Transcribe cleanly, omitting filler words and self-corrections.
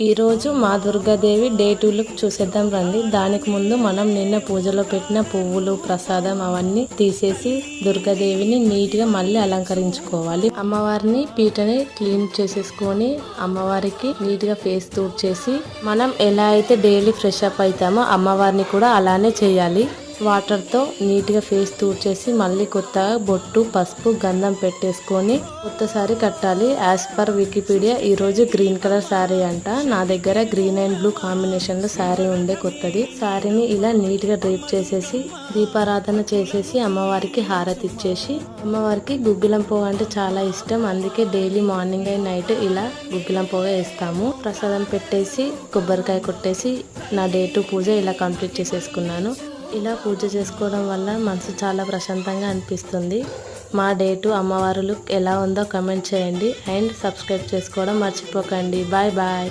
ఈ రోజు మా దుర్గాదేవి డే 2 లుక్ చూసేద్దాం రండి. దానికి ముందు మనం నిన్న పూజలో పెట్టిన పువ్వులు ప్రసాదం అవన్నీ తీసేసి దుర్గాదేవిని నీట్ గా మళ్ళీ అలంకరించుకోవాలి. అమ్మవారిని పీటని క్లీన్ చేసేసుకొని అమ్మవారికి నీట్ గా ఫేస్ తూడ్చేసి మనం ఎలా అయితే డైలీ ఫ్రెష్ అప్ అవుతామో అమ్మవారిని కూడా అలానే చేయాలి. వాటర్ తో నీట్ గా ఫేస్ తూడ్చేసి మళ్ళీ కొత్తగా బొట్టు పసుపు గంధం పెట్టేసుకొని కొత్త సారీ కట్టాలి. యాజ్ పర్ వికీపీడియా ఈ రోజు గ్రీన్ కలర్ శారీ అంట. నా దగ్గర గ్రీన్ అండ్ బ్లూ కాంబినేషన్ లో శారీ ఉండే కొత్తది. శారీని ఇలా నీట్ గా డ్రైప్ చేసేసి దీపారాధన చేసేసి అమ్మవారికి హారతి ఇచ్చేసి అమ్మవారికి గుగ్గిలం పొగ అంటే చాలా ఇష్టం. అందుకే డైలీ మార్నింగ్ అండ్ నైట్ ఇలా గుగ్గిలం పొగ వేస్తాము. ప్రసాదం పెట్టేసి కొబ్బరికాయ కొట్టేసి నా డే 2 పూజ ఇలా కంప్లీట్ చేసేసుకున్నాను. ఇలా పూజ చేసుకోవడం వల్ల మనసు చాలా ప్రశాంతంగా అనిపిస్తుంది. మా డే 2 అమ్మవారు లుక్ ఎలా ఉందో కమెంట్ చేయండి అండ్ సబ్స్క్రైబ్ చేసుకోవడం మర్చిపోకండి. Bye bye.